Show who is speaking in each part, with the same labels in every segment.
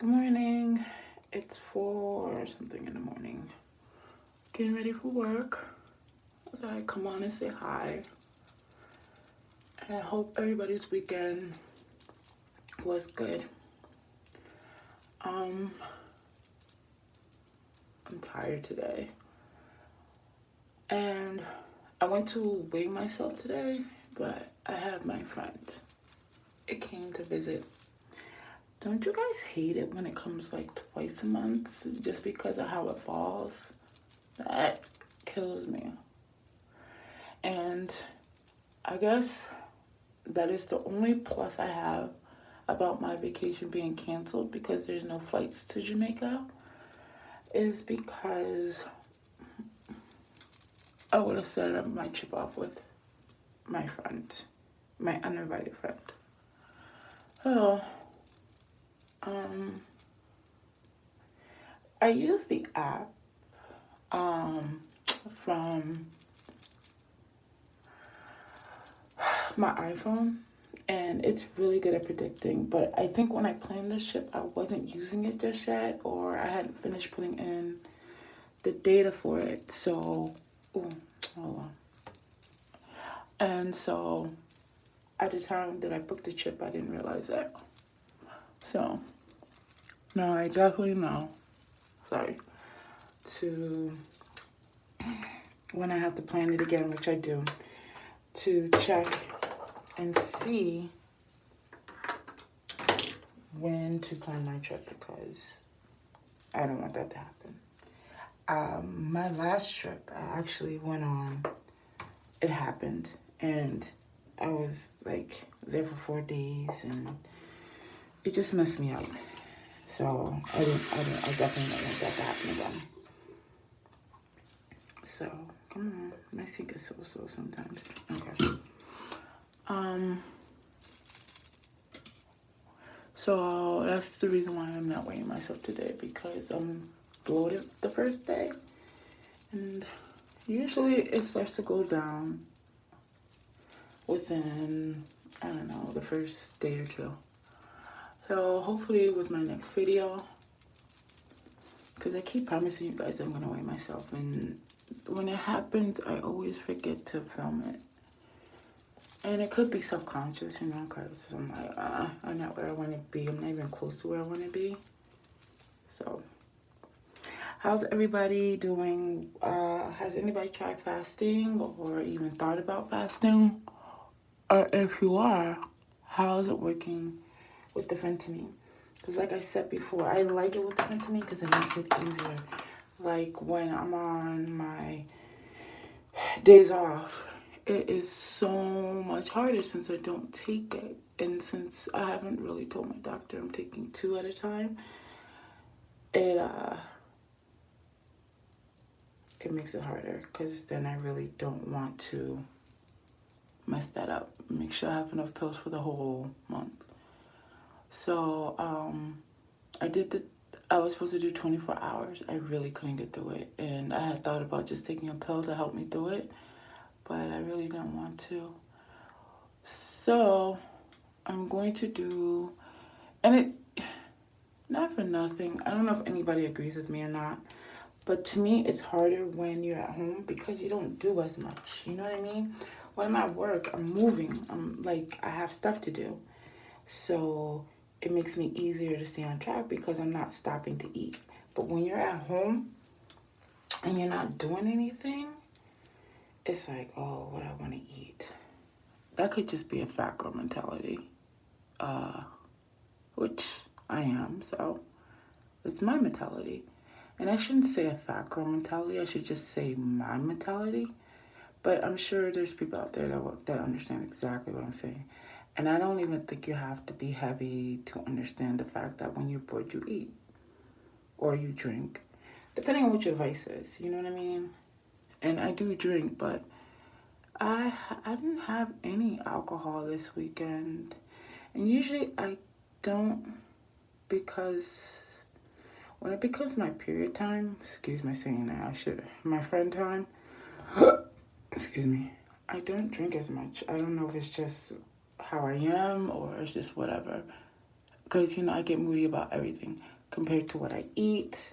Speaker 1: Good morning. It's 4 something in the morning. Getting ready for work. So I come on and say hi. And I hope everybody's weekend was good. Um, I'm tired today. And I went to weigh myself today, but I have my friend. It came to visit. Don't you guys hate it when it comes like twice a month just because of how it falls? That kills me. And I guess that is the only plus I have about my vacation being canceled because there's no flights to Jamaica, is because I would have set up my trip off with my friend, my uninvited friend. So, um, I use the app from my iPhone, and it's really good at predicting. But I think when I planned this trip, I wasn't using it just yet, or I hadn't finished putting in the data for it. So, ooh, hold on. And so, at the time that I booked the trip, I didn't realize that. So, now I definitely know. Sorry. To when I have to plan it again, which I do, to check and see when to plan my trip because I don't want that to happen. My last trip I actually went on, it happened, and I was like there for 4 days, and it just messed me up. So I definitely don't want that to happen again. So come on, my sink is so slow sometimes. Okay. Um. So that's the reason why I'm not weighing myself today because I'm bloated the first day, and usually it starts to go down within, I don't know, the first day or two. So hopefully with my next video, because I keep promising you guys I'm gonna weigh myself, and when it happens I always forget to film it, and it could be subconscious, because I'm like, I'm not where I want to be. I'm not even close to where I want to be. So how's everybody doing? Has anybody tried fasting or even thought about fasting? Or if you are, how is it working with the Phentermine? Because like I said before, I like it with the Phentermine because it makes it easier. Like when I'm on my days off, it is so much harder since I don't take it. And since I haven't really told my doctor I'm taking 2 at a time, it it makes it harder because then I really don't want to mess that up. Make sure I have enough pills for the whole month. So I was supposed to do 24 hours. I really couldn't get through it. And I had thought about just taking a pill to help me through it, but I really didn't want to. So I'm going to do, and it's not for nothing. I don't know if anybody agrees with me or not, but to me, it's harder when you're at home because you don't do as much. You know what I mean? When I'm at work, I'm moving. I'm like, I have stuff to do. So it makes me easier to stay on track because I'm not stopping to eat. But when you're at home and you're not doing anything, it's like, oh, what I want to eat. That could just be a fat girl mentality, which I am. So it's my mentality. And I shouldn't say a fat girl mentality. I should just say my mentality. But I'm sure there's people out there that understand exactly what I'm saying. And I don't even think you have to be heavy to understand the fact that when you're bored, you eat or you drink, depending on what your vice is. You know what I mean? And I do drink, but I didn't have any alcohol this weekend. And usually I don't, because when it becomes my period time, excuse my saying that, my friend time, excuse me, I don't drink as much. I don't know if it's just how I am or it's just whatever. because, you know, I get moody about everything compared to what I eat,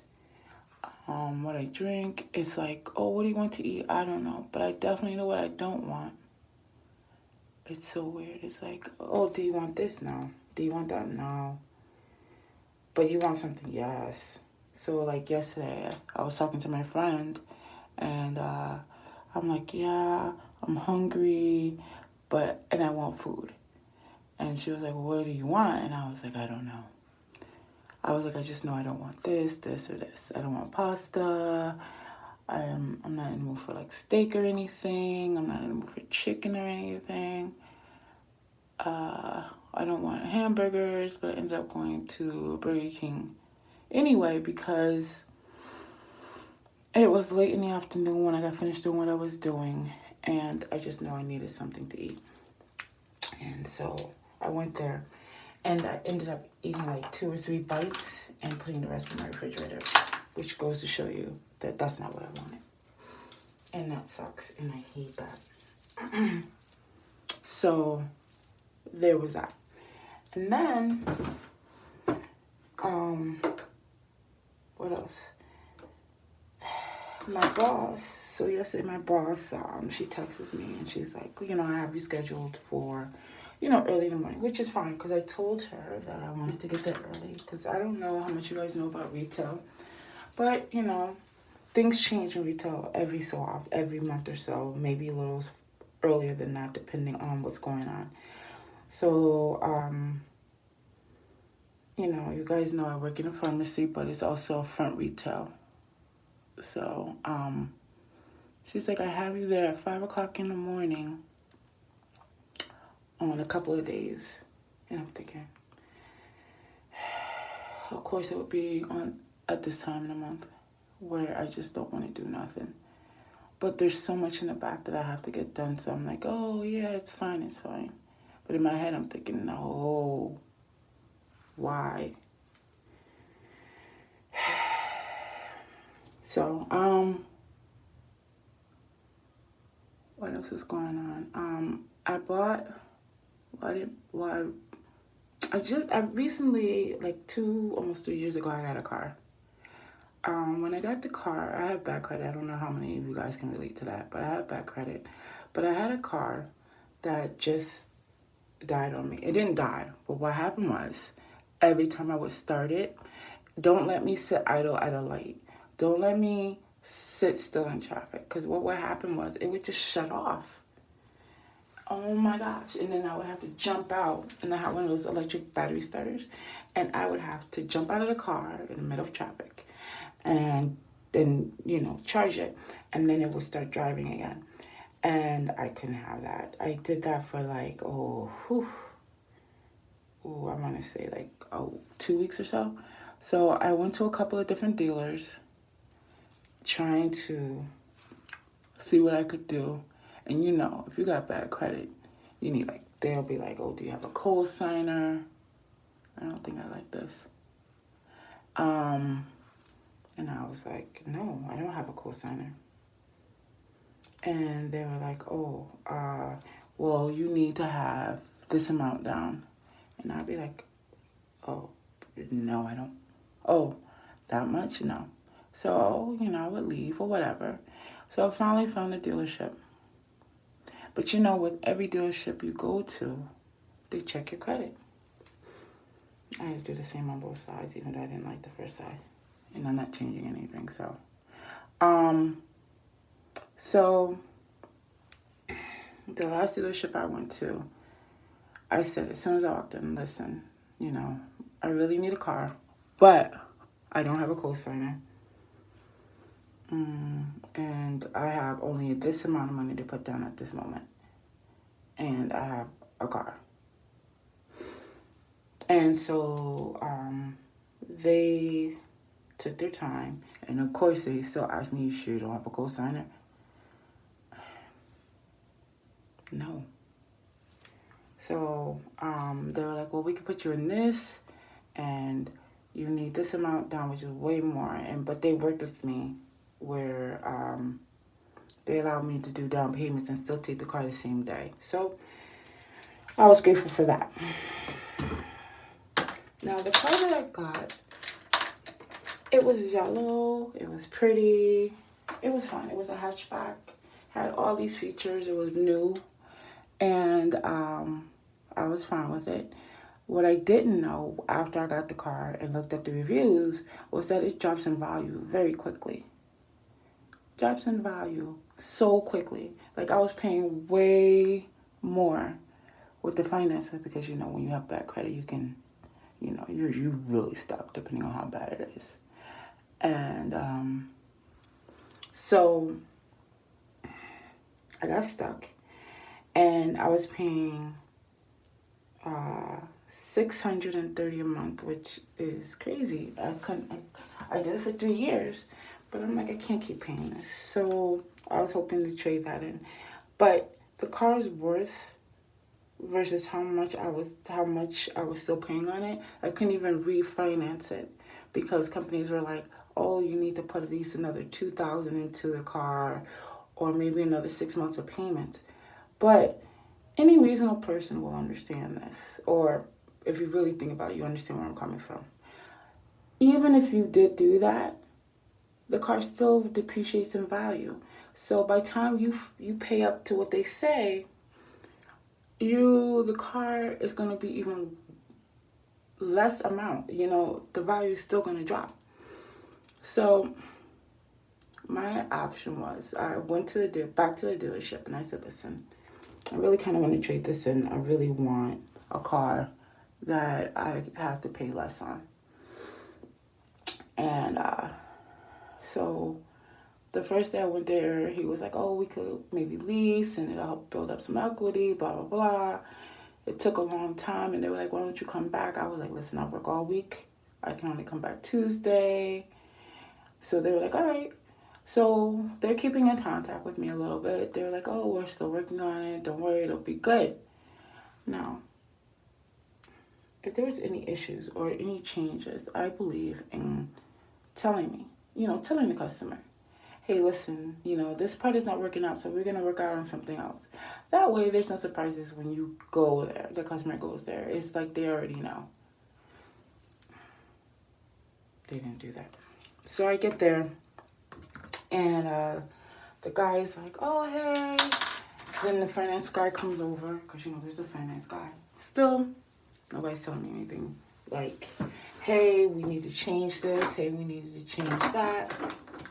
Speaker 1: what I drink. It's like, oh, what do you want to eat? I don't know, but I definitely know what I don't want. It's so weird. It's like, oh, do you want this? No. Do you want that? No. But you want something? Yes. So, like, yesterday, I was talking to my friend, and I'm like, yeah, I'm hungry, and I want food. And she was like, well, what do you want? And I was like, I don't know. I was like, I just know I don't want this, this, or this. I don't want pasta. I'm not in the mood for, like, steak or anything. I'm not in the mood for chicken or anything. I don't want hamburgers, but I ended up going to Burger King anyway because it was late in the afternoon when I got finished doing what I was doing, and I just know I needed something to eat. And so I went there, and I ended up eating like 2 or 3 bites and putting the rest in my refrigerator, which goes to show you that that's not what I wanted. And that sucks, and I hate that. So there was that. And then, what else? My boss, so yesterday my boss, she texts me and she's like, you know, I have you scheduled for, you know, early in the morning, which is fine because I told her that I wanted to get there early because I don't know how much you guys know about retail, but, you know, things change in retail every month or so, maybe a little earlier than that depending on what's going on. So, you know, you guys know I work in a pharmacy, but it's also a front retail. So, she's like, I have you there at 5 o'clock in the morning on a couple of days. And I'm thinking, of course it would be on at this time in the month where I just don't want to do nothing. But there's so much in the back that I have to get done. So I'm like, oh, yeah, it's fine, it's fine. But in my head, I'm thinking, no, why? So, what else is going on? I recently, like almost 2 years ago, I got a car. When I got the car, I have bad credit. I don't know how many of you guys can relate to that, but I have bad credit. But I had a car that just died on me. It didn't die, but what happened was, every time I would start it, don't let me sit idle at a light. Don't let me sit still in traffic. Because what would happen was, it would just shut off. Oh my gosh. And then I would have to jump out. And I had one of those electric battery starters. And I would have to jump out of the car in the middle of traffic. And then, you know, charge it. And then it would start driving again. And I couldn't have that. I did that for like, I want to say like 2 weeks or so. So I went to a couple of different dealers trying to see what I could do. And you know, if you got bad credit, you need like, they'll be like, oh, do you have a co-signer? I don't think I like this. And I was like, no, I don't have a co-signer. And they were like, oh, well, you need to have this amount down. And I'd be like, oh, no, I don't. Oh, that much? No. So, you know, I would leave or whatever. So I finally found a dealership. But you know, with every dealership you go to, they check your credit. I had to do the same on both sides, even though I didn't like the first side. And I'm not changing anything, so. So, the last dealership I went to, I said as soon as I walked in, listen, you know, I really need a car, but I don't have a co-signer. And I have only this amount of money to put down at this moment. And I have a car. And so they took their time. And of course, they still asked me, you sure you don't have a co-signer? No. So they were like, well, we could put you in this. And you need this amount down, which is way more. But they worked with me where they allowed me to do down payments and still take the car the same day. So I was grateful for that. Now, the car that I got, it was yellow. It was pretty. It was fun. It was a hatchback. Had all these features. It was new. And I was fine with it. What I didn't know after I got the car and looked at the reviews was that it drops in value very quickly. Drops in value so quickly. Like, I was paying way more with the finances because, you know, when you have bad credit, you can, you know, you're really stuck depending on how bad it is. And so I got stuck, and I was paying $630 a month, which is crazy. I did it for 3 years, but I'm like, I can't keep paying this. So I was hoping to trade that in, but the car's worth versus how much I was still paying on it. I couldn't even refinance it because companies were like, oh, you need to put at least another $2,000 into the car, or maybe another 6 months of payments. But any reasonable person will understand this, or if you really think about it, you understand where I'm coming from. Even if you did do that, the car still depreciates in value. So by the time you pay up to what they say, the car is going to be even less amount. You know, the value is still going to drop. So my option was, I went back to the dealership, and I said, listen, I really kind of want to trade this in. I really want a car that I have to pay less on. And so the first day I went there, he was like, oh, we could maybe lease, and it'll help build up some equity, blah, blah, blah. It took a long time, and they were like, why don't you come back? I was like, listen, I work all week. I can only come back Tuesday. So they were like, all right. So they're keeping in contact with me a little bit. They were like, oh, we're still working on it. Don't worry, it'll be good. Now, if there was any issues or any changes, I believe in telling the customer, hey, listen, this part is not working out, so we're going to work out on something else. That way, there's no surprises when you go there, the customer goes there. It's like they already know. They didn't do that. So I get there, and the guy's like, oh, hey. Then the finance guy comes over, because, there's a finance guy. Still, nobody's telling me anything. Like, hey, we need to change this. Hey, we needed to change that.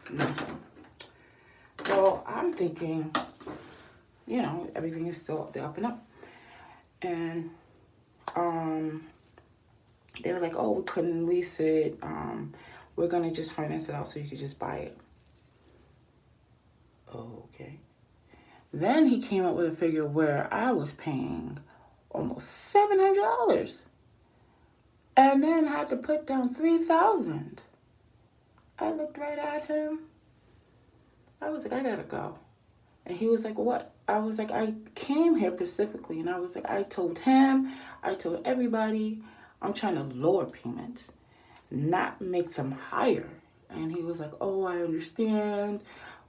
Speaker 1: Nothing. So I'm thinking, everything is still up and up. And they were like, oh, we couldn't lease it. We're going to just finance it out so you could just buy it. Oh, okay. Then he came up with a figure where I was paying almost $700. And then had to put down $3,000. I looked right at him. I was like, I gotta go. And he was like, what? I was like, I came here specifically. And I was like, I told him, I told everybody, I'm trying to lower payments, not make them higher. And he was like, oh, I understand.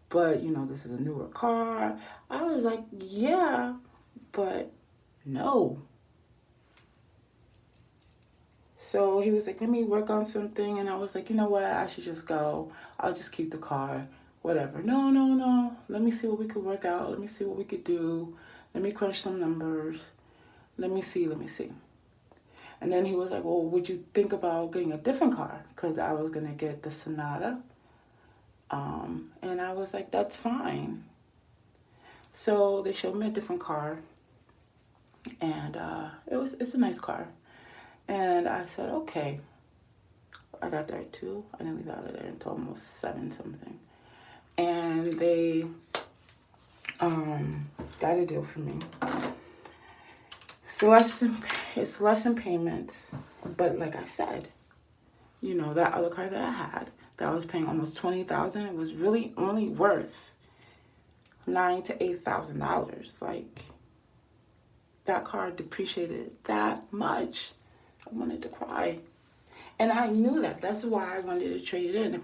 Speaker 1: But, this is a newer car. I was like, yeah, but no. So he was like, let me work on something. And I was like, you know what? I should just go. I'll just keep the car. Whatever. No. Let me see what we could work out. Let me see what we could do. Let me crunch some numbers. Let me see. And then he was like, well, would you think about getting a different car? Because I was going to get the Sonata. And I was like, that's fine. So they showed me a different car. And it's a nice car. And I said, okay. I got there at 2. I didn't leave out of there until almost 7 something. And they got a deal for me. It's less in payments. But like I said, that other car that I had, that I was paying almost $20,000, it was really only worth $9,000 to $8,000. Like, that car depreciated that much. I wanted to cry. And I knew that. That's why I wanted to trade it in.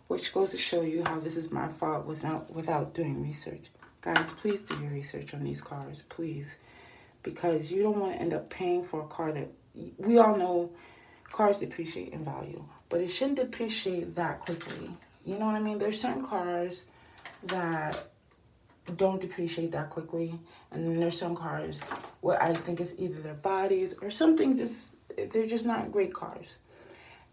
Speaker 1: Which goes to show you how this is my fault without doing research. Guys, please do your research on these cars, please. Because you don't want to end up paying for a car that we all know cars depreciate in value, but it shouldn't depreciate that quickly. You know what I mean? There's certain cars that don't depreciate that quickly, and then there's some cars where I think it's either their bodies or something, just they're just not great cars.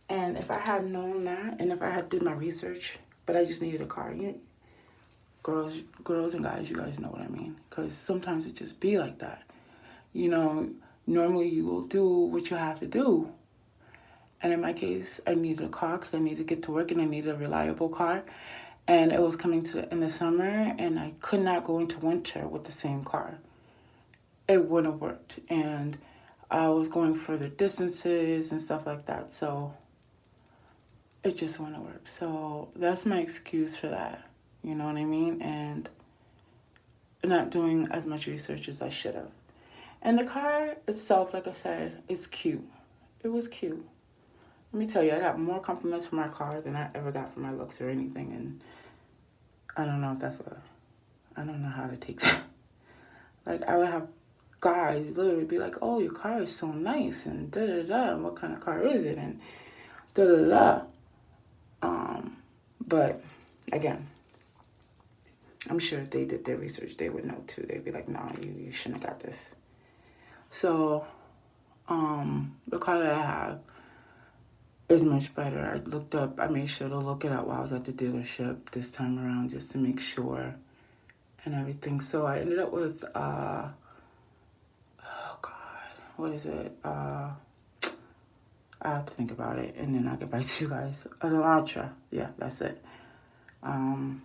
Speaker 1: And if I had known that, and if I had did my research, but I just needed a car, girls and guys, you guys know what I mean, because sometimes it just be like that. Normally you will do what you have to do. And in my case, I needed a car because I needed to get to work and I needed a reliable car. And it was coming to the end of summer and I could not go into winter with the same car. It wouldn't have worked. And I was going further distances and stuff like that. So it just wouldn't work. So that's my excuse for that. You know what I mean? And not doing as much research as I should have. And the car itself, like I said, it's cute. It was cute. Let me tell you, I got more compliments for my car than I ever got for my looks or anything. And I don't know if I don't know how to take that. Like, I would have guys literally be like, oh, your car is so nice, and da-da-da, and what kind of car is it, and da-da-da. But, again, I'm sure if they did their research, they would know, too. They'd be like, no, you shouldn't have got this. So, the car that I have is much better. I made sure to look it up while I was at the dealership this time around just to make sure and everything. So I ended up with, oh God, what is it? I have to think about it and then I'll get back to you guys. An Elantra, yeah, that's it. And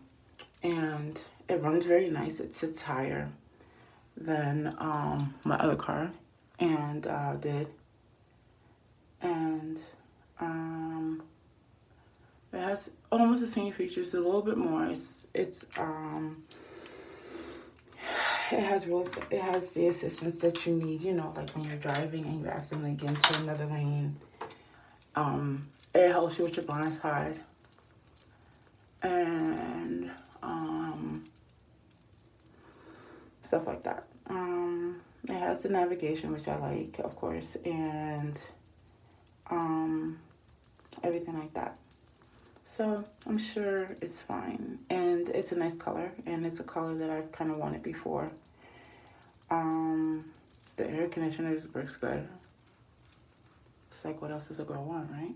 Speaker 1: it runs very nice. It sits higher than my other car and did. And it has almost the same features, a little bit more. It has the assistance that you need, like when you're driving and you accidentally get into another lane. It helps you with your blind side. And stuff like that. It has the navigation, which I like, of course, and everything like that. So I'm sure it's fine. And it's a nice color, and it's a color that I've kind of wanted before. The air conditioner works good. It's like, what else does a girl want, right?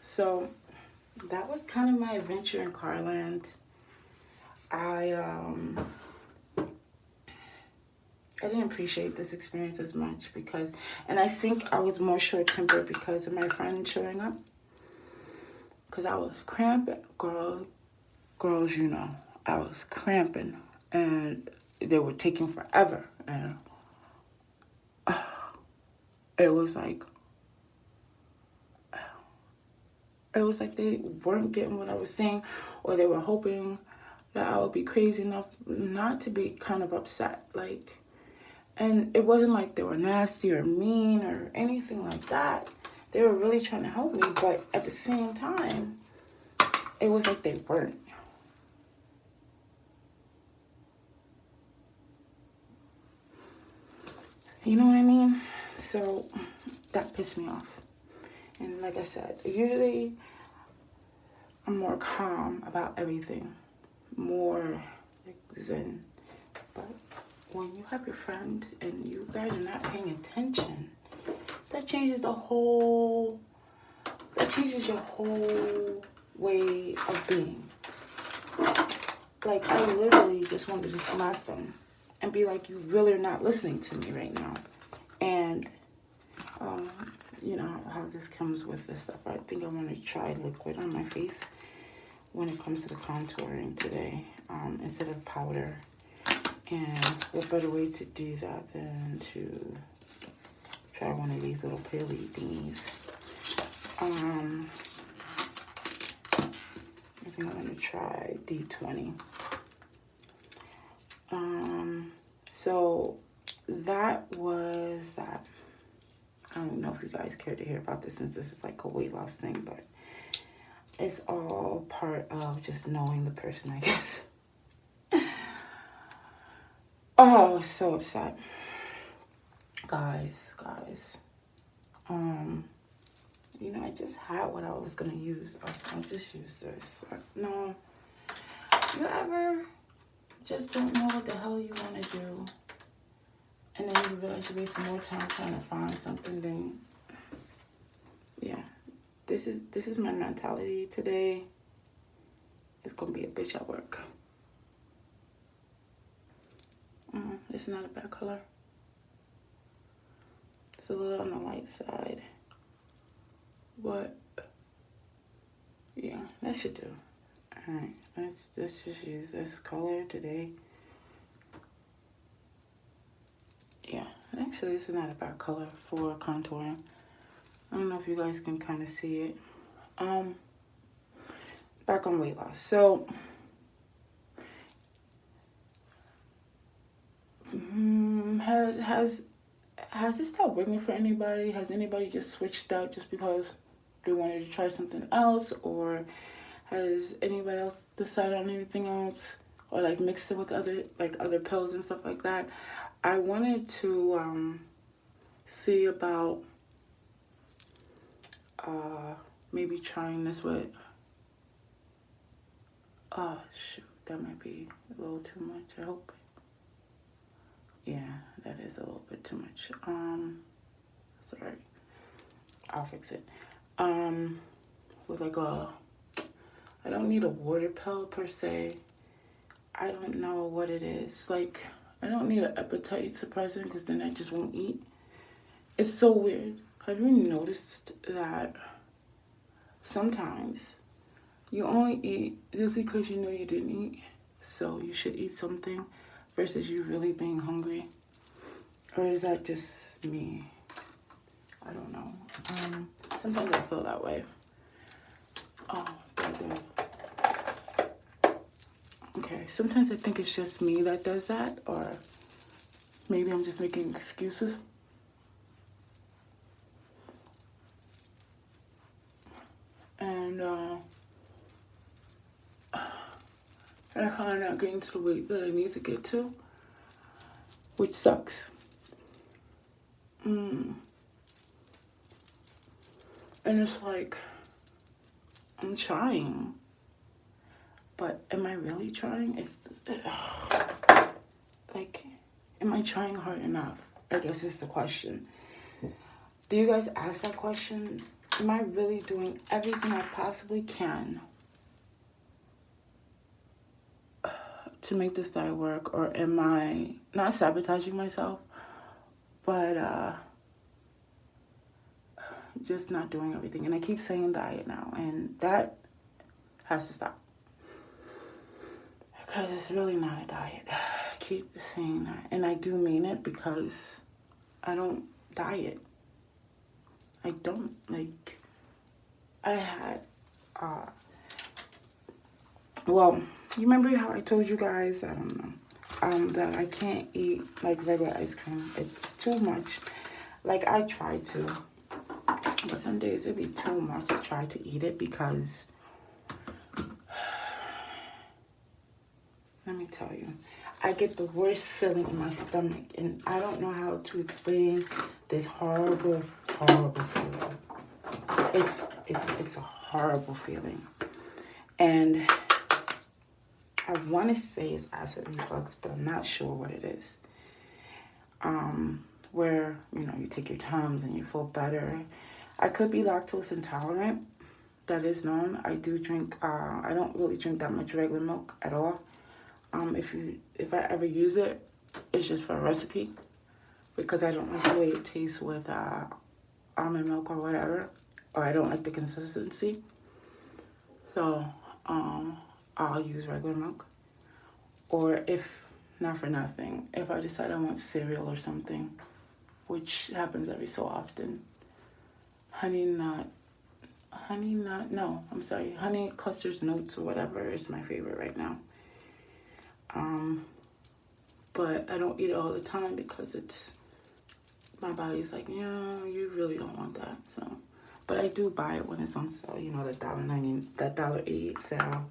Speaker 1: So that was kind of my adventure in Carland. I didn't appreciate this experience as much and I think I was more short-tempered because of my friend showing up. Because I was cramping, girls, I was cramping, and they were taking forever, and it was like they weren't getting what I was saying, or they were hoping that I would be crazy enough not to be kind of upset, and it wasn't like they were nasty or mean or anything like that. They were really trying to help me, but at the same time, it was like they weren't. You know what I mean? So that pissed me off. And like I said, usually I'm more calm about everything, more zen. But when you have your friend and you guys are not paying attention, that changes your whole way of being. Like, I literally just wanted to slap them and be like, you really are not listening to me right now. And, you know how this comes with this stuff. I think I'm going to try liquid on my face when it comes to the contouring today, instead of powder. And what better way to do that than to try one of these little pilly thingies. I think I'm going to try D20. So that was that. I don't know if you guys care to hear about this since this is like a weight loss thing, but it's all part of just knowing the person, I guess. Oh, I was so upset. Guys, you know, I just had what I was gonna use. I'll just use this. No, you ever just don't know what the hell you want to do, and then you realize you're wasting more time trying to find something than, yeah. This is my mentality today. It's gonna be a bitch at work. It's not a bad color. It's a little on the light side, but yeah, that should do. All right, let's just use this color today. Yeah, actually, this is not a bad color for contouring. I don't know if you guys can kind of see it. Back on weight loss. So, has this stopped working for anybody? Has anybody just switched out just because they wanted to try something else, or has anybody else decided on anything else, or like mixed it with other pills and stuff like that? I wanted to see about maybe trying this with, oh shoot, that might be a little too much. I hope. Yeah, that is a little bit too much. Sorry, I'll fix it. With like I don't need a water pill per se. I don't know what it is. Like, I don't need an appetite suppressant because then I just won't eat. It's so weird. Have you noticed that sometimes you only eat just because you know you didn't eat, so you should eat something, versus you really being hungry? Or is that just me? I don't know. Sometimes I feel that way. Oh, brother. Okay, sometimes I think it's just me that does that, or maybe I'm just making excuses. And I'm kind of not getting to the weight that I need to get to, which sucks. And it's like, I'm trying, but am I really trying? It's like, am I trying hard enough? I guess is the question. Do you guys ask that question? Am I really doing everything I possibly can to make this diet work, or am I not sabotaging myself, but just not doing everything? And I keep saying diet now, and that has to stop, because it's really not a diet. I keep saying that, and I do mean it, because I don't diet. I don't. Like, I had well, you remember how I told you guys, I don't know, that I can't eat like regular ice cream. It's too much. Like, I try to, but some days it'd be too much to try to eat it, because let me tell you, I get the worst feeling in my stomach, and I don't know how to explain this horrible, horrible feeling. It's a horrible feeling, and I want to say it's acid reflux, but I'm not sure what it is. Where, you know, you take your Tums and you feel better. I could be lactose intolerant. That is known. I do drink, I don't really drink that much regular milk at all. If I ever use it, it's just for a recipe, because I don't like the way it tastes with almond milk or whatever, or I don't like the consistency. So, I'll use regular milk. Or if, not for nothing, if I decide I want cereal or something, which happens every so often, honey clusters notes or whatever is my favorite right now. But I don't eat it all the time, because my body's like, yeah, you really don't want that. So, but I do buy it when it's on sale. You know, that $1.88 sale.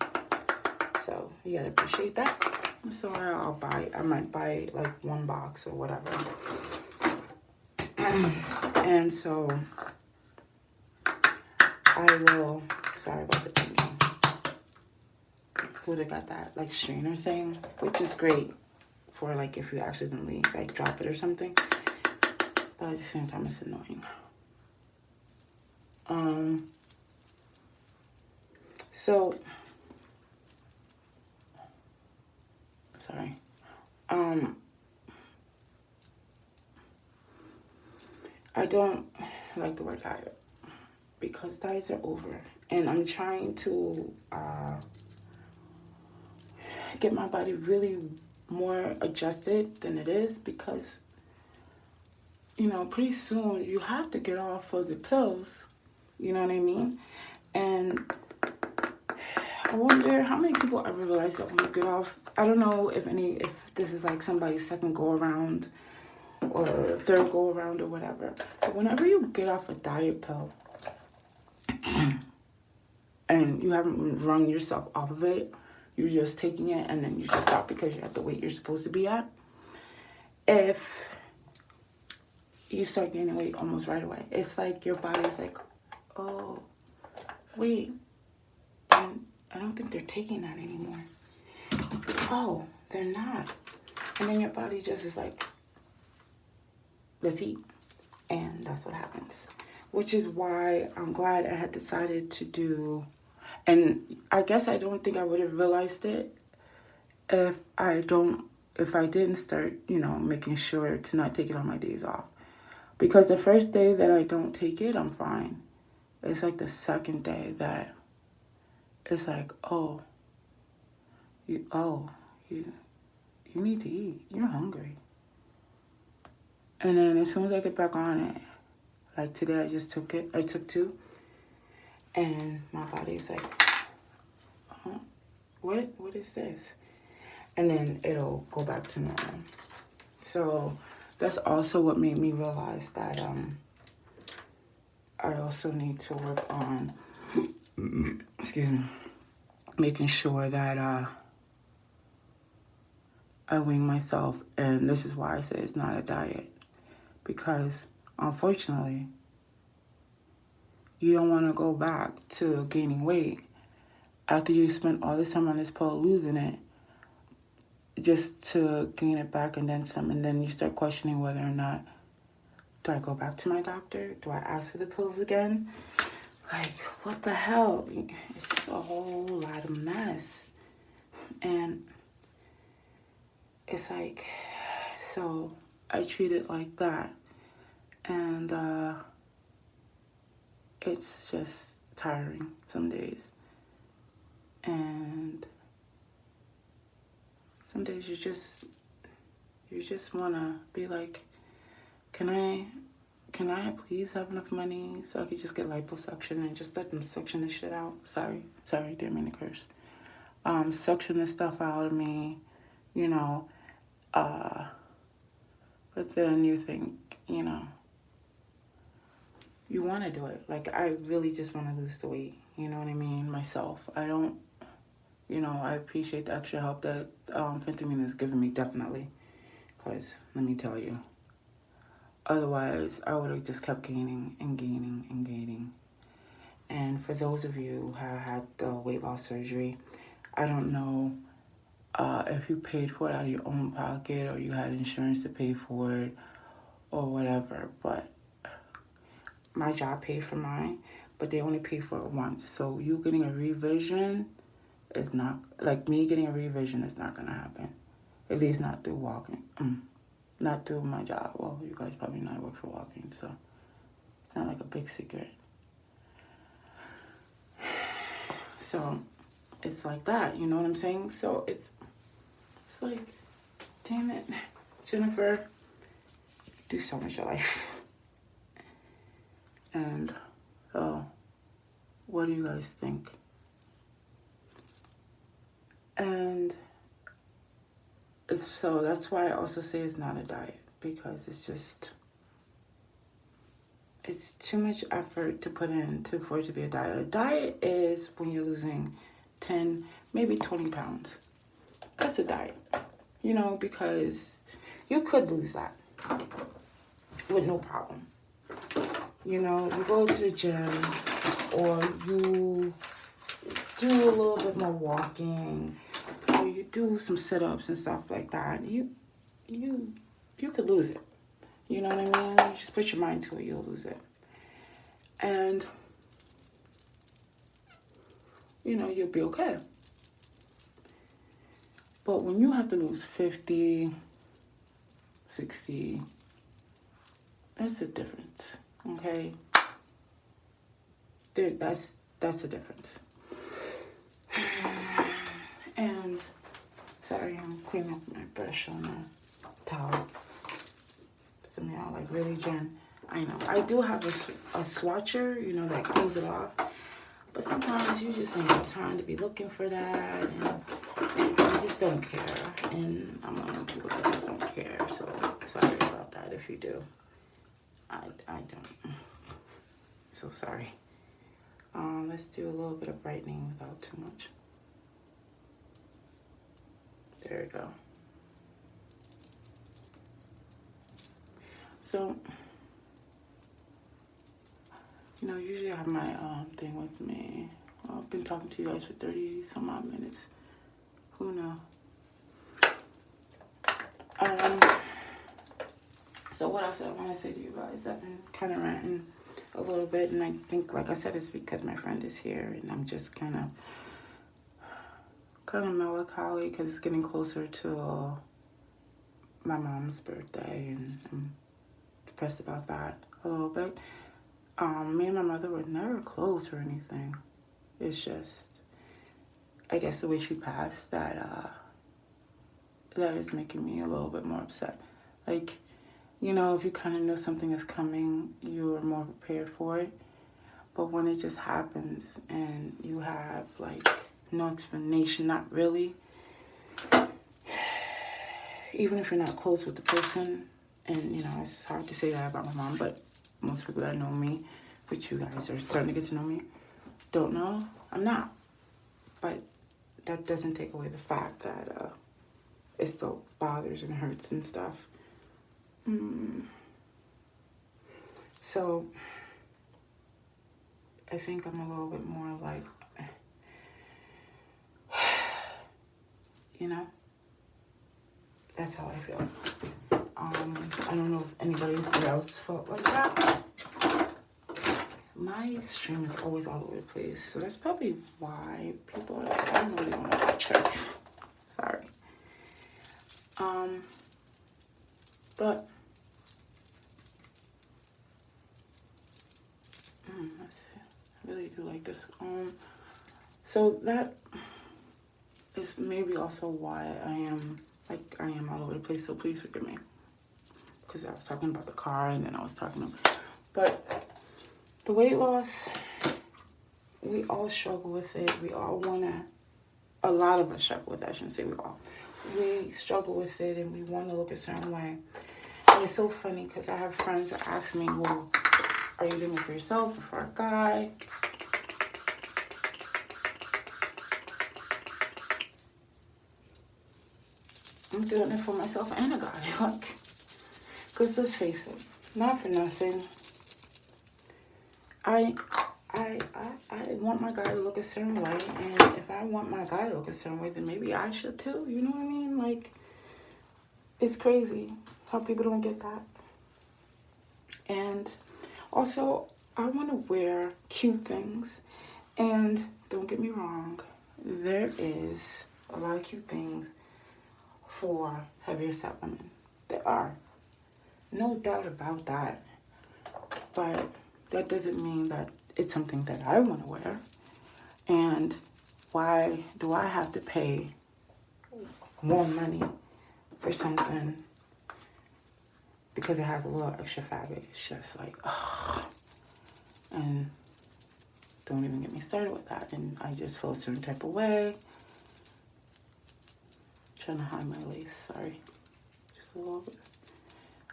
Speaker 1: So you gotta appreciate that. So I might buy like one box or whatever. And so I will, sorry about the thinking. Would have got that like strainer thing, which is great for like if you accidentally like drop it or something. But at the same time, it's annoying. So, sorry. I don't like the word diet because diets are over. And I'm trying to get my body really more adjusted than it is because, you know, pretty soon you have to get off of the pills. You know what I mean? And I wonder how many people ever realize that when you get off, I don't know if this is like somebody's second go around or third go around or whatever. But whenever you get off a diet pill and you haven't rung yourself off of it, you're just taking it and then you just stop because you're at the weight you're supposed to be at. If you start gaining weight almost right away, it's like your body's like, oh, wait, and I don't think they're taking that anymore. Oh, they're not. And then your body just is like, let's eat. And that's what happens. Which is why I'm glad I had decided to do, and I guess I don't think I would have realized it if I didn't start, you know, making sure to not take it on my days off. Because the first day that I don't take it, I'm fine. It's like the second day that it's like, you need to eat. You're hungry. And then as soon as I get back on it, like today I just took it. I took 2. And my body's like, what is this? And then it'll go back to normal. So that's also what made me realize that I also need to work on, excuse me, making sure that I wing myself. And this is why I say it's not a diet. Because unfortunately, you don't want to go back to gaining weight after you spent all this time on this pill losing it just to gain it back and then some. And then you start questioning whether or not, do I go back to my doctor? Do I ask for the pills again? Like, what the hell? It's just a whole lot of mess. And it's like, so I treat it like that. And it's just tiring some days. And some days you just want to be like, can I please have enough money so I could just get liposuction and just let them suction this shit out? Sorry, didn't mean to curse. Suction this stuff out of me, you know. But then you think, you know, you want to do it. Like, I really just want to lose the weight, you know what I mean, myself. I don't, you know, I appreciate the extra help that Phentermine has given me, definitely. Because, let me tell you, otherwise, I would have just kept gaining and gaining and gaining. And for those of you who have had the weight loss surgery, I don't know if you paid for it out of your own pocket or you had insurance to pay for it or whatever, but my job paid for mine, but they only paid for it once. So you getting a revision is not, like me getting a revision is not going to happen. At least not through walking. Not through my job. Well, you guys probably know I work for walking, so it's not like a big secret. So it's like that, you know what I'm saying? So it's like, damn it, Jennifer, do so much of life. And so, what do you guys think? And so that's why I also say it's not a diet, because it's too much effort to put in for it to be a diet. A diet is when you're losing 10, maybe 20 pounds. That's a diet, you know, because you could lose that. with no problem. You know, you go to the gym or you do a little bit more walking or you do some sit-ups and stuff like that. You could lose it. You know what I mean? You just put your mind to it, you'll lose it. And, you know, you'll be okay. But when you have to lose 50, 60, that's a difference, okay? That's a difference. And, sorry, I'm cleaning up my brush on a towel. Some of y'all like, really, Jen? I know. I do have a swatcher, you know, that cleans it off. But sometimes you just ain't got time to be looking for that. And you just don't care. And I'm one of them people that just don't care. So, sorry about that if you do. I don't. So sorry. Let's do a little bit of brightening without too much. There we go. So, you know, usually I have my thing with me. I've been talking to you guys for 30 some odd minutes. Who knows? So what else I want to say to you guys? I've been kind of ranting a little bit, and I think, like I said, it's because my friend is here, and I'm just kind of melancholy because it's getting closer to my mom's birthday, and I'm depressed about that a little bit. Me and my mother were never close or anything. It's just, I guess the way she passed that is making me a little bit more upset. Like, you know, if you kind of know something is coming, you are more prepared for it. But when it just happens and you have, like, no explanation, not really, even if you're not close with the person, and, you know, it's hard to say that about my mom, but most people that know me, which you guys are starting to get to know me, don't know. I'm not. But that doesn't take away the fact that it still bothers and hurts and stuff. So I think I'm a little bit more like, you know, that's how I feel. I don't know if anybody else felt like that. My stream is always all over the place, so that's probably why people are like, I don't really want to watch hers. Sorry. But I really do like this. So that is maybe also why I am all over the place. So please forgive me, because I was talking about the car and then I was talking about, but the weight loss, we all struggle with it. We all a lot of us struggle with it. I shouldn't say we all. We struggle with it and we want to look a certain way. And it's so funny because I have friends that ask me, well, are you doing it for yourself or for a guy? I'm doing it for myself and a guy. Like, because let's face it, not for nothing, I want my guy to look a certain way, and if I want my guy to look a certain way, then maybe I should too. You know what I mean? Like, it's crazy how people don't get that. And also, I want to wear cute things. And don't get me wrong, there is a lot of cute things for heavier set women. There are. No doubt about that. But that doesn't mean that it's something that I want to wear. And why do I have to pay more money for something because it has a little extra fabric? It's just like, ugh. And don't even get me started with that. And I just feel a certain type of way. Trying to hide my lace, sorry. Just a little bit.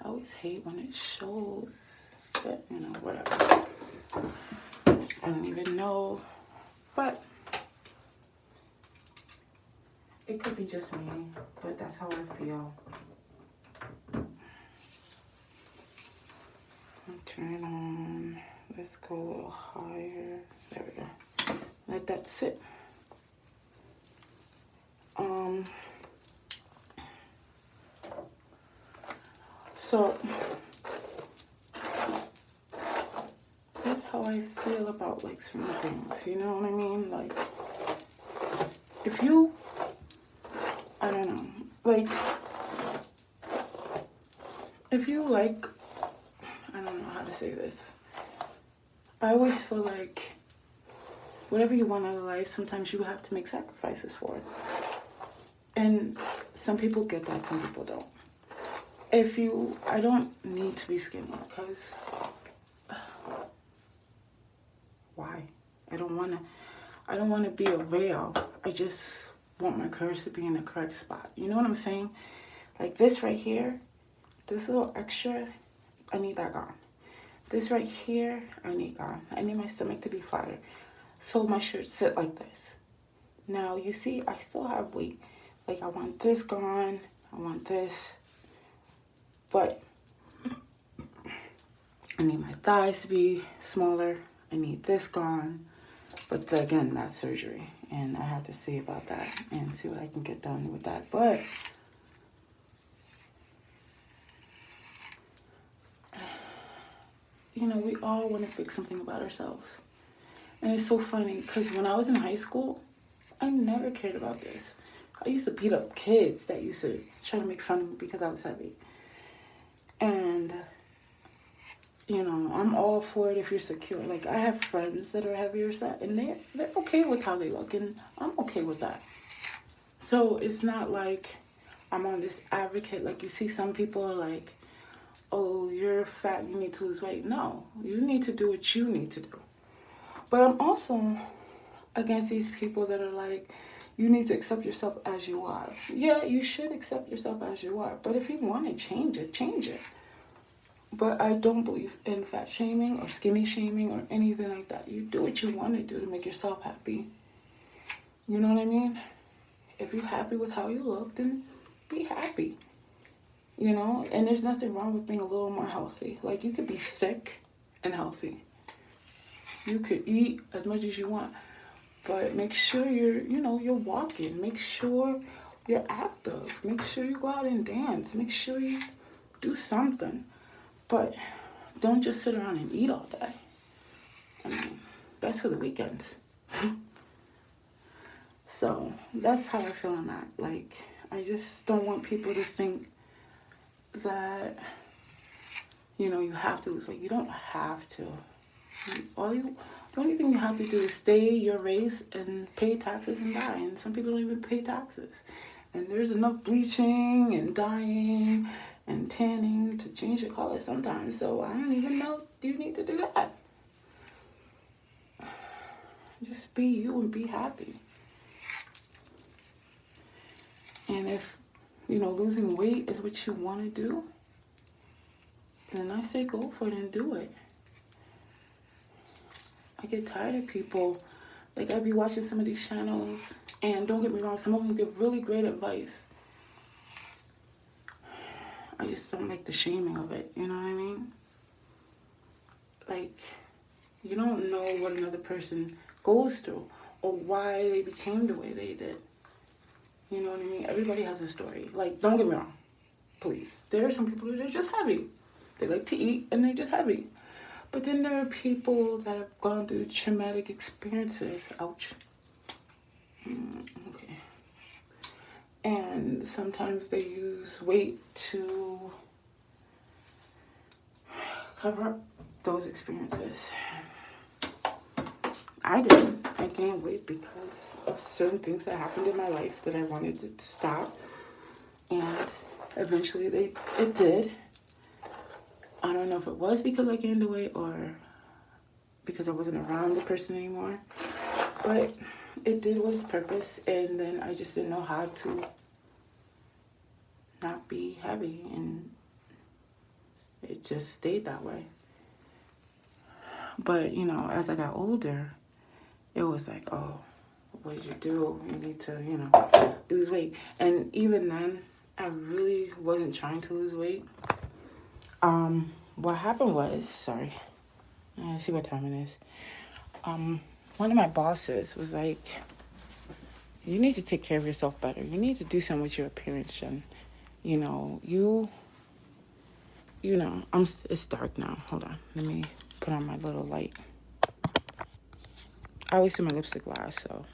Speaker 1: I always hate when it shows, but you know, whatever. I don't even know, but it could be just me, but that's how I feel. turn on. Let's go a little higher. There we go. Let that sit. So that's how I feel about like certain things, you know what I mean? Like, if you, I don't know, like, if you like, I don't know how to say this. I always feel like whatever you want out of life, sometimes you have to make sacrifices for it. And some people get that, some people don't. I don't need to be skinny because why? I don't want to be a whale. I just want my curves to be in the correct spot. You know what I'm saying? Like this right here, this little extra, I need that gone. This right here, I need gone. I need my stomach to be flatter. So my shirt sit like this. Now, you see, I still have weight. Like, I want this gone. I want this. But I need my thighs to be smaller. I need this gone. But again, that's surgery. And I have to see about that and see what I can get done with that. But you know, we all want to fix something about ourselves. And it's so funny because when I was in high school, I never cared about this. I used to beat up kids that used to try to make fun of me because I was heavy. And, you know, I'm all for it if you're secure. Like, I have friends that are heavier set, and they're okay with how they look, and I'm okay with that. So it's not like I'm on this advocate. Like, you see some people are like, oh, you're fat, you need to lose weight. No, you need to do what you need to do. But I'm also against these people that are like, you need to accept yourself as you are. Yeah, you should accept yourself as you are. But if you want to change it, change it. But I don't believe in fat shaming or skinny shaming or anything like that. You do what you want to do to make yourself happy. You know what I mean? If you're happy with how you look, then be happy. You know? And there's nothing wrong with being a little more healthy. Like, you could be thick and healthy. You could eat as much as you want. But make sure you're walking. Make sure you're active. Make sure you go out and dance. Make sure you do something. But don't just sit around and eat all day. I mean, that's for the weekends. So that's how I feel on that. Like, I just don't want people to think that, you know, you have to lose weight. You don't have to. The only thing you have to do is stay your race and pay taxes and die. And some people don't even pay taxes. And there's enough bleaching and dyeing and tanning to change your color sometimes. So I don't even know if you need to do that. Just be you and be happy. And if, you know, losing weight is what you want to do, then I say go for it and do it. I get tired of people, like, I be watching some of these channels, and don't get me wrong, some of them give really great advice. I just don't like the shaming of it, you know what I mean? Like, you don't know what another person goes through or why they became the way they did. You know what I mean? Everybody has a story. Like, don't get me wrong, please. There are some people that are just heavy. They like to eat and they're just heavy. But then there are people that have gone through traumatic experiences. Ouch. Okay. And sometimes they use weight to cover up those experiences. I did. I gained weight because of certain things that happened in my life that I wanted to stop. And eventually it did. I don't know if it was because I gained the weight or because I wasn't around the person anymore. But it did with its purpose. And then I just didn't know how to not be heavy. And it just stayed that way. But, you know, as I got older, it was like, oh, what did you do? You need to, you know, lose weight. And even then, I really wasn't trying to lose weight. what happened was, sorry, I see what time it is. One of my bosses was like, you need to take care of yourself better. You need to do something with your appearance. And, you know, it's dark now. Hold on. Let me put on my little light. I always do my lipstick last, so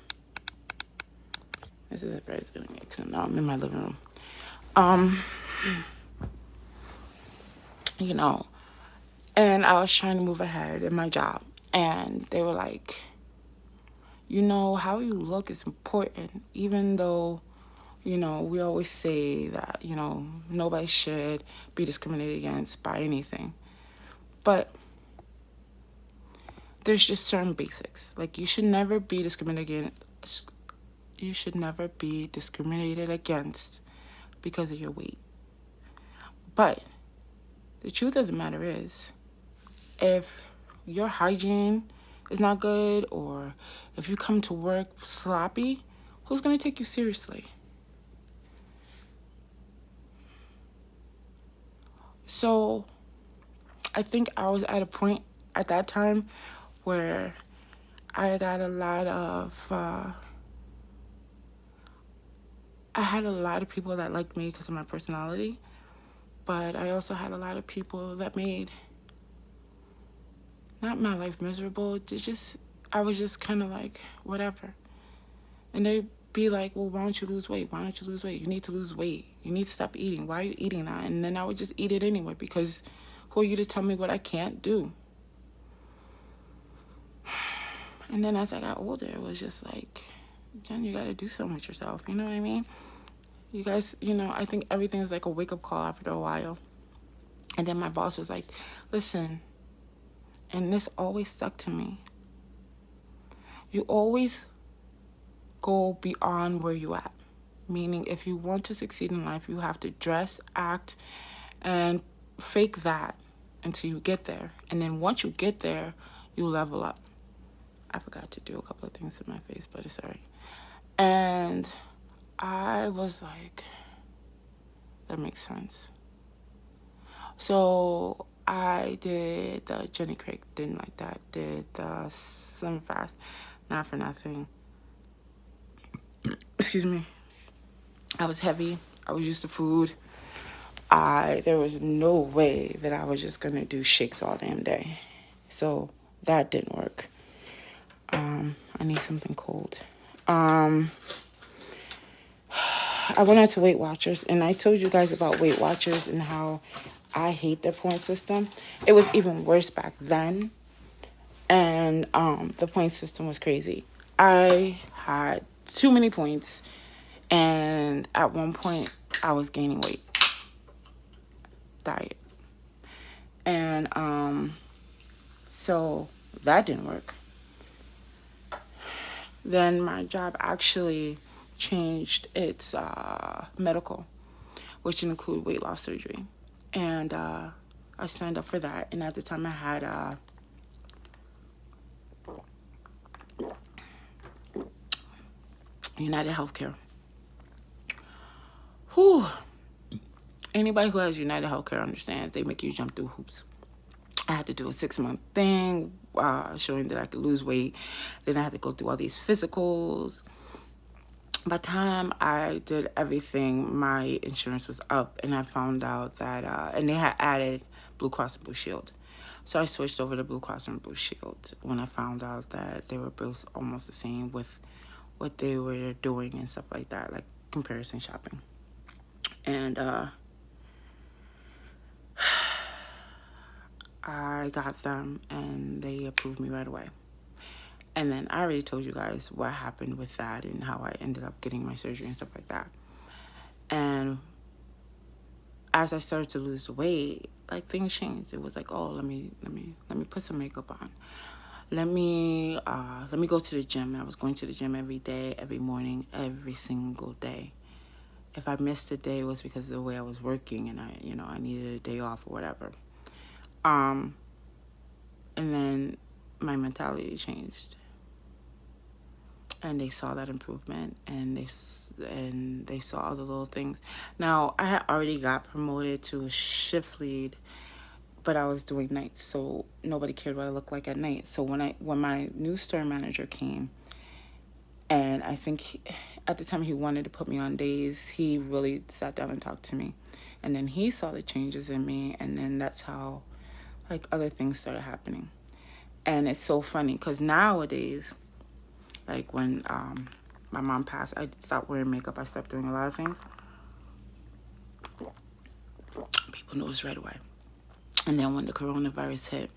Speaker 1: this is as bright as it's gonna get because now I'm in my living room. You know, and I was trying to move ahead in my job, and they were like, you know, how you look is important, even though, you know, we always say that, you know, nobody should be discriminated against by anything. But there's just certain basics. Like, you should never be discriminated against because of your weight. But the truth of the matter is, if your hygiene is not good, or if you come to work sloppy, who's going to take you seriously? So I think I was at a point at that time where I got a lot of, I had a lot of people that liked me because of my personality, but I also had a lot of people that made, not my life miserable, I was just kind of like, whatever. And they'd be like, well, why don't you lose weight? Why don't you lose weight? You need to lose weight. You need to stop eating. Why are you eating that? And then I would just eat it anyway, because who are you to tell me what I can't do? And then as I got older, it was just like, Jen, you got to do something with yourself. You know what I mean? You guys, you know, I think everything is like a wake-up call after a while. And then my boss was like, listen, and this always stuck to me. You always go beyond where you at. Meaning, if you want to succeed in life, you have to dress, act, and fake that until you get there. And then once you get there, you level up. I forgot to do a couple of things in my face, but it's all right. And I was like, that makes sense. So I did the Jenny Craig, didn't like that. Did the Summer Fast, not for nothing. Excuse me. I was heavy. I was used to food. There was no way that I was just gonna do shakes all damn day. So that didn't work. I need something cold. I went on to Weight Watchers, and I told you guys about Weight Watchers and how I hate their point system. It was even worse back then, and the point system was crazy. I had too many points, and at one point, I was gaining weight. Diet. And so that didn't work. Then my job actually changed its medical, which include weight loss surgery. And I signed up for that. And at the time I had United Healthcare. Whew. Anybody who has United Healthcare understands they make you jump through hoops. I had to do a 6-month thing showing that I could lose weight. Then I had to go through all these physicals. By the time I did everything, my insurance was up, and I found out that, and they had added Blue Cross and Blue Shield. So I switched over to Blue Cross and Blue Shield when I found out that they were both almost the same with what they were doing and stuff like that, like comparison shopping. And I got them, and they approved me right away. And then I already told you guys what happened with that and how I ended up getting my surgery and stuff like that. And as I started to lose weight, like, things changed. It was like, oh, let me put some makeup on. Let me go to the gym. And I was going to the gym every day, every morning, every single day. If I missed a day, it was because of the way I was working, and I needed a day off or whatever. And then my mentality changed, and they saw that improvement, and they saw all the little things. Now, I had already got promoted to a shift lead but I was doing nights, so nobody cared what I looked like at night. So when my new store manager came, and I think at the time he wanted to put me on days, he really sat down and talked to me, and then he saw the changes in me, and then that's how like other things started happening. And it's so funny because nowadays, like when my mom passed, I stopped wearing makeup. I stopped doing a lot of things. People noticed right away. And then when the coronavirus hit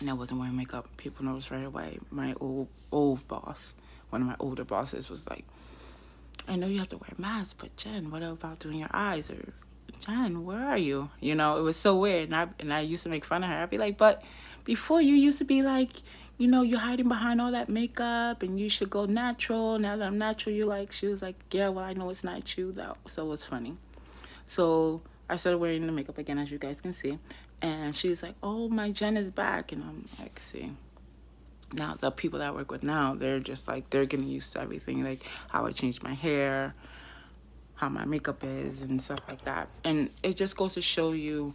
Speaker 1: and I wasn't wearing makeup, people noticed right away. My old boss, one of my older bosses, was like, I know you have to wear a mask, but Jen, what about doing your eyes? Or Jen, where are you? You know, it was so weird. And I used to make fun of her. I'd be like, but before you used to be like, you know, you're hiding behind all that makeup and you should go natural. Now that I'm natural, you're like, she was like, yeah, well, I know it's not you though. So it was funny. So I started wearing the makeup again, as you guys can see. And she's like, oh, my Jen is back. And I'm like, see. Now, the people that I work with now, they're just like, they're getting used to everything. Like how I changed my hair, how my makeup is, and stuff like that. And it just goes to show you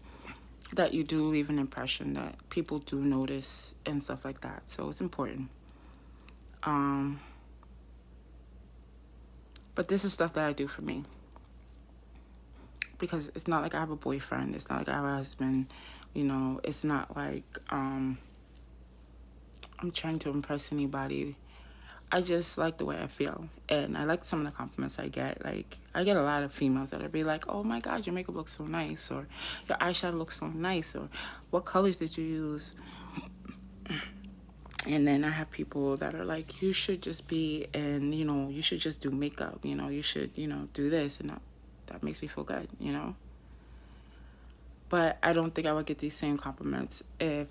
Speaker 1: that you do leave an impression, that people do notice and stuff like that. So it's important. But this is stuff that I do for me. Because it's not like I have a boyfriend. It's not like I have a husband. You know, it's not like I'm trying to impress anybody. I just like the way I feel. And I like some of the compliments I get. Like, I get a lot of females that are be like, oh my God, your makeup looks so nice. Or your eyeshadow looks so nice. Or what colors did you use? And then I have people that are like, you should just be, and, you know, you should just do makeup. You know, you should, you know, do this. And that makes me feel good, you know. But I don't think I would get these same compliments if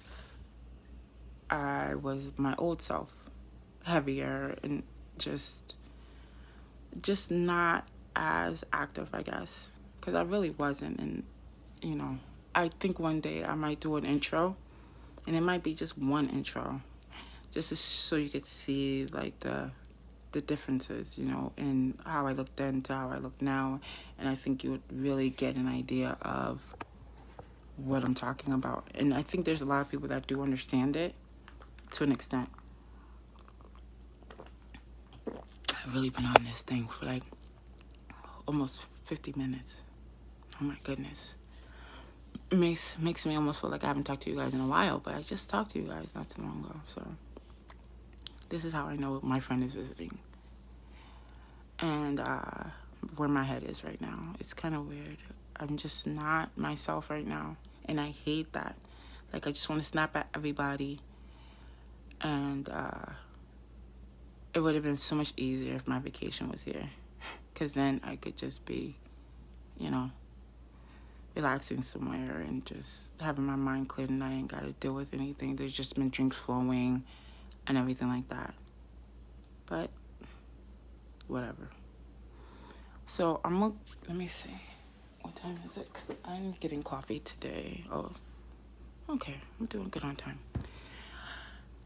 Speaker 1: I was my old self, heavier and just not as active, I guess, because I really wasn't. And you know, I think one day I might do an intro, and it might be just one intro, just so you could see like the differences, you know, in how I look then to how I look now, and I think you would really get an idea of what I'm talking about. And I think there's a lot of people that do understand it to an extent. I've really been on this thing for like almost 50 minutes. Oh my goodness. It makes me almost feel like I haven't talked to you guys in a while, but I just talked to you guys not too long ago. So this is how I know my friend is visiting. And where my head is right now. It's kind of weird. I'm just not myself right now. And I hate that. Like, I just want to snap at everybody. And it would have been so much easier if my vacation was here. Because then I could just be, you know, relaxing somewhere and just having my mind cleared, and I ain't got to deal with anything. There's just been drinks flowing and everything like that. But whatever. So let me see. What time is it? 'Cause I'm getting coffee today. Oh, okay. I'm doing good on time.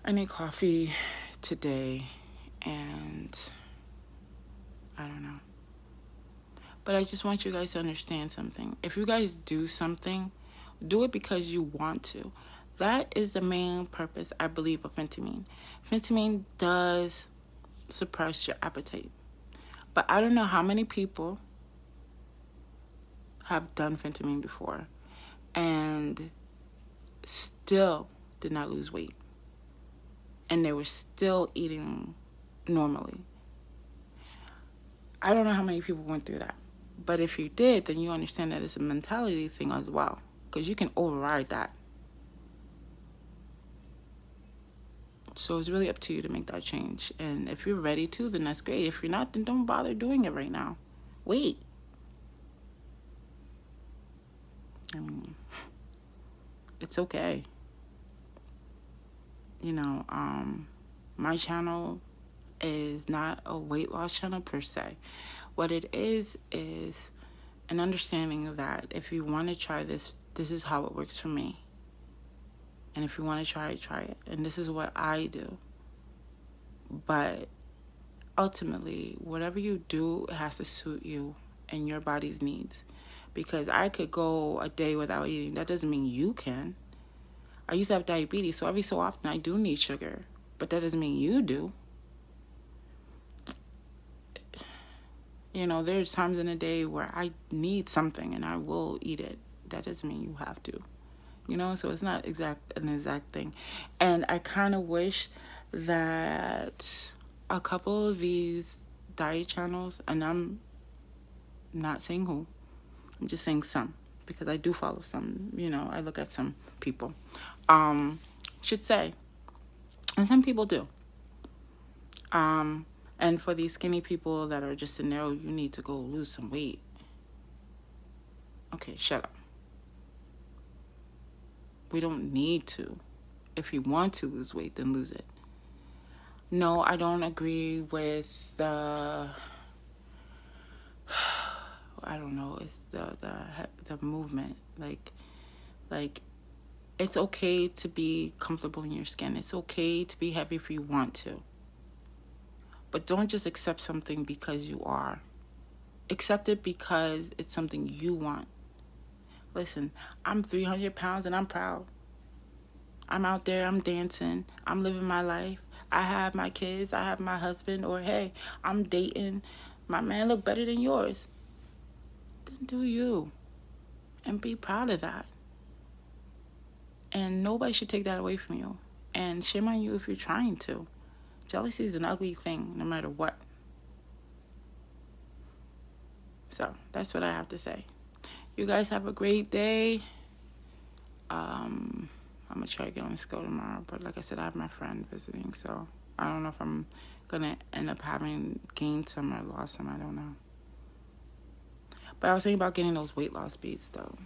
Speaker 1: I need coffee today, and I don't know. But I just want you guys to understand something. If you guys do something, do it because you want to. That is the main purpose, I believe, of Phentermine. Phentermine does suppress your appetite. But I don't know how many people have done Phentermine before and still did not lose weight. And they were still eating normally. I don't know how many people went through that. But if you did, then you understand that it's a mentality thing as well. Because you can override that. So it's really up to you to make that change. And if you're ready to, then that's great. If you're not, then don't bother doing it right now. Wait. I mean, it's okay. You know, my channel is not a weight loss channel per se. What it is an understanding of that if you want to try this, this is how it works for me. And if you want to try it. And this is what I do. But ultimately, whatever you do, it has to suit you and your body's needs. because I could go a day without eating. That doesn't mean you can. I used to have diabetes, so every so often I do need sugar, but that doesn't mean you do. You know, there's times in a day where I need something and I will eat it. That doesn't mean you have to. You know, so it's not an exact thing. And I kind of wish that a couple of these diet channels, and I'm not saying who, I'm just saying some, because I do follow some, you know, I look at some people, should say, and some people do. And for these skinny people that are just in there, oh, you need to go lose some weight. Okay, shut up. We don't need to. If you want to lose weight, then lose it. No, I don't agree with the, I don't know, it's the movement. Like it's okay to be comfortable in your skin. It's okay to be happy if you want to. But don't just accept something because you are. Accept it because it's something you want. Listen, I'm 300 pounds and I'm proud. I'm out there, I'm dancing, I'm living my life. I have my kids, I have my husband, or hey, I'm dating. My man look better than yours. Then do you. And be proud of that. And nobody should take that away from you. And shame on you if you're trying to. Jealousy is an ugly thing, no matter what. So, that's what I have to say. You guys have a great day. I'm going to try to get on the scale tomorrow. But like I said, I have my friend visiting. So, I don't know if I'm going to end up having gained some or lost some. I don't know. But I was thinking about getting those weight loss beads, though.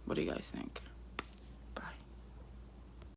Speaker 1: What do you guys think?